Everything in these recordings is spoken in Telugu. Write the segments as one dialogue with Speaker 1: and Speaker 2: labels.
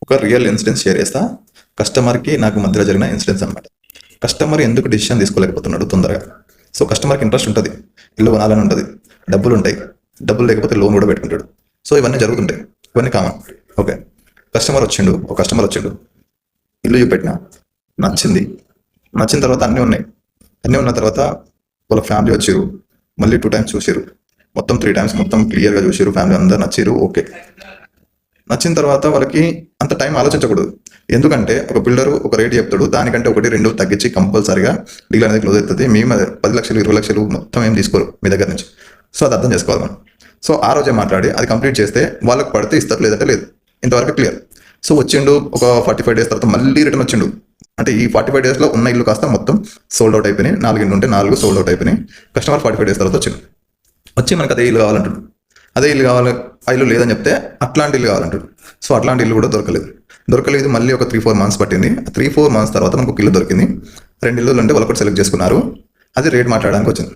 Speaker 1: ఒక రియల్ ఇన్సిడెంట్ షేర్ చేస్తా. కస్టమర్కి నాకు మధ్యలో జరిగిన ఇన్సిడెంట్స్ అనమాట. కస్టమర్ ఎందుకు డిసిషన్ తీసుకోలేకపోతున్నాడు తొందరగా. సో కస్టమర్కి ఇంట్రెస్ట్ ఉంటుంది, ఇల్లు కొనాలని ఉంటుంది, డబ్బులు ఉంటాయి, డబ్బులు లేకపోతే లోన్ కూడా పెట్టుకుంటాడు. సో ఇవన్నీ జరుగుతుంటాయి, ఇవన్నీ కామన్. ఓకే, ఒక కస్టమర్ వచ్చిండు, ఇల్లు చూపెట్టిన, నచ్చిన తర్వాత అన్నీ ఉన్న తర్వాత వాళ్ళ ఫ్యామిలీ వచ్చిరు, మళ్ళీ 2 times చూసిరు, మొత్తం 3 times మొత్తం క్లియర్గా చూసిరు, ఫ్యామిలీ అందరు నచ్చిరు. ఓకే, నచ్చిన తర్వాత వాళ్ళకి అంత టైం ఆలోచించకూడదు. ఎందుకంటే ఒక బిల్డరు ఒక రేట్ చెప్తాడు, దానికంటే 1-2 తగ్గించి కంపల్సరిగా డీల్ అనేది క్లోజ్ అవుతుంది. మేము 10 లక్షలు 20 లక్షలు మొత్తం ఏం తీసుకోరు మీ దగ్గర నుంచి. సో అది అర్థం చేసుకోవాలి మనం. సో ఆ రోజే మాట్లాడి అది కంప్లీట్ చేస్తే వాళ్ళకి పడితే ఇస్తారు, లేదంటే లేదు. ఇంతవరకు క్లియర్. సో వచ్చిండు, ఒక 45 days తర్వాత మళ్ళీ రిటర్న్ వచ్చిండు. అంటే ఈ 45 daysలో ఉన్న ఇల్లు కాస్త మొత్తం సోల్డ్ అవుట్ అయిపోయినాయి. 4 ఇండ్లు ఉంటే 4 సోల్డ్ అవుట్ అయిపోయినాయి. కస్టమర్ 45 days తర్వాత వచ్చి మనకు అదే ఇల్లు కావాలంటాడు. అదే ఇల్లు కావాలి, ఆ ఇల్లు లేదని చెప్తే అట్లాంటి ఇల్లు కావాలంటాడు. సో అట్లాంటి ఇల్లు కూడా దొరకలేదు. మళ్ళీ ఒక 3-4 months పట్టింది. 3-4 months తర్వాత మనకు ఒక ఇల్లు దొరికింది. 2 ఇల్లు అంటే వాళ్ళు ఒకటి సెలెక్ట్ చేసుకున్నారు. అది రేట్ మాట్లాడడానికి వచ్చింది.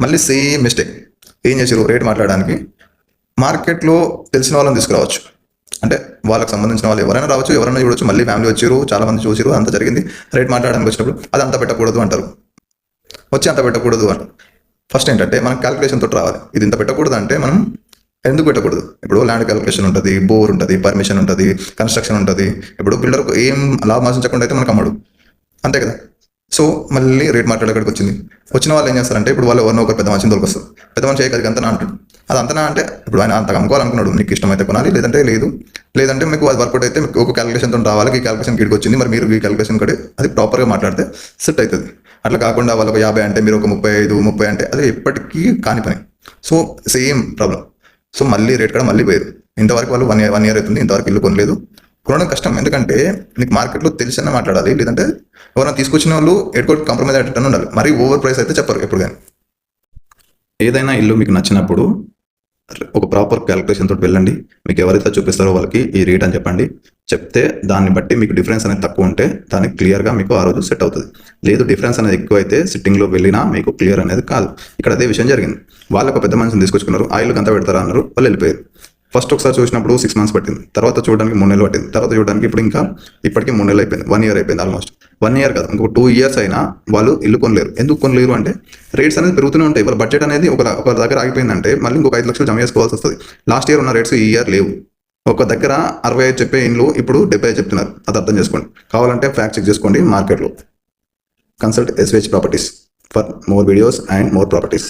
Speaker 1: మళ్ళీ సేమ్ మిస్టేక్. ఏం చేశారు, రేట్ మాట్లాడడానికి మార్కెట్లో తెలిసిన వాళ్ళని తీసుకురావచ్చు. అంటే వాళ్ళకి సంబంధించిన వాళ్ళు ఎవరైనా రావచ్చు, ఎవరైనా చూడొచ్చు. మళ్ళీ ఫ్యామిలీ వచ్చారు, చాలా మంది చూసారు, అంత జరిగింది. రేట్ మాట్లాడడానికి వచ్చినప్పుడు అది అంత పెట్టకూడదు అంటారు. అంత పెట్టకూడదు అంటారు. ఫస్ట్ ఏంటంటే మనం క్యాలిక్యులేషన్ తోటి రావాలి. ఇది ఇంత పెట్టకూడదు అంటే మనం ఎందుకు పెట్టకూడదు? ఇప్పుడు ల్యాండ్ క్యాలిక్యులేషన్ ఉంటుంది, బోర్ ఉంటుంది, పర్మిషన్ ఉంటుంది, కన్స్ట్రక్షన్ ఉంటుంది. ఇప్పుడు బిల్డర్కు ఏం లాభం ఆశించకుండా అయితే మనకు అమ్మడు, అంతే కదా. సో మళ్ళీ రేట్ మాట్లాడేక్కడికి వచ్చిన వాళ్ళు ఏం చేస్తారంటే, ఇప్పుడు వాళ్ళు ఎవరినో ఒకరు పెద్ద మనిషిని దొరికొస్తారు. పెద్ద మనిషి అది అంతనా అంటాడు. అది అంతనా అంటే ఇప్పుడు ఆయన అంతగా అమ్ముకోవాలనుకున్నాడు, నీకు ఇష్టమైతే కొనాలి, లేదంటే లేదు. లేదంటే మీకు అది వర్కౌట్ అయితే మీకు ఒక క్యాలిక్యులేషన్తో రావాలి. ఈ క్యాలిక్యులేషన్ కిడికి వచ్చింది, మరి మీరు ఈ క్యాలిక్యులేషన్ కడి అది ప్రాపర్గా మాట్లాడితే సెట్ అవుతుంది. అట్లా కాకుండా వాళ్ళకు 50 అంటే మీరు ఒక 35-30 అంటే అది ఎప్పటికీ కాని పని. So same problem. సో మళ్ళీ రేట్ కూడా మళ్ళీ పోయారు. ఇంతవరకు వాళ్ళు 1 year అవుతుంది, ఇంతవరకు ఇల్లు కొనలేదు. కొనడం కష్టం. ఎందుకంటే నీకు మార్కెట్లో తెలిసిన మాట్లాడాలి, లేదంటే ఎవరైనా తీసుకొచ్చిన వాళ్ళు ఎడ్కోట్ కాంప్రమైజ్ అయ్యేటట్టు ఉండాలి. మరీ ఓవర్ ప్రైస్ అయితే చెప్పరు ఎప్పుడు. కానీ ఏదైనా ఇల్లు మీకు నచ్చినప్పుడు ఒక ప్రాపర్ క్యాలిక్యులేషన్ తోటి వెళ్ళండి. మీకు ఎవరైతే చూపిస్తారో వాళ్ళకి ఈ రేట్ అని చెప్పండి. చెప్తే దాన్ని బట్టి మీకు డిఫరెన్స్ అనేది తక్కువ ఉంటే దానికి క్లియర్గా మీకు ఆ రోజు సెట్ అవుతుంది. లేదు డిఫరెన్స్ అనేది ఎక్కువ అయితే సిట్టింగ్లో వెళ్ళినా మీకు క్లియర్ అనేది కాదు. ఇక్కడ అదే విషయం జరిగింది. వాళ్ళకు పెద్ద మనిషిని తీసుకొచ్చుకున్నారు, ఆ ఇల్లుకి అంతా పెడతారా అన్నారు, వాళ్ళు వెళ్ళిపోయారు. ఫస్ట్ ఒకసారి చూసినప్పుడు 6 months పట్టింది, తర్వాత చూడడానికి 3 నెలలు పట్టింది, తర్వాత చూడడానికి ఇప్పటికీ 3 నెలలు అయిపోయింది, 1 year అయిపోయింది. ఆల్మోస్ట్ 1 year కాదు, ఇంకొక 2 years అయినా వాళ్ళు ఇల్లు కొనలేరు. ఎందుకు కొనలేరు అంటే రేట్స్ అనేది పెరుగుతూనే ఉంటాయి. వాళ్ళ బడ్జెట్ అనేది ఒక దగ్గర ఆగిపోయిందంటే మళ్ళీ ఇంకొక 5 లక్షలు జమ చేసుకోవాల్సి వస్తుంది. లాస్ట్ ఇయర్ ఉన్న రేట్స్ ఈ ఇయర్ లేవు. ఒక దగ్గర 65 చెప్పే ఇండ్లు ఇప్పుడు 75 చెప్తున్నారు. అది అర్థం చేసుకోండి. కావాలంటే ఫ్యాక్ట్ చెక్ చేసుకోండి మార్కెట్లో. Consult SVH properties for more videos and more properties.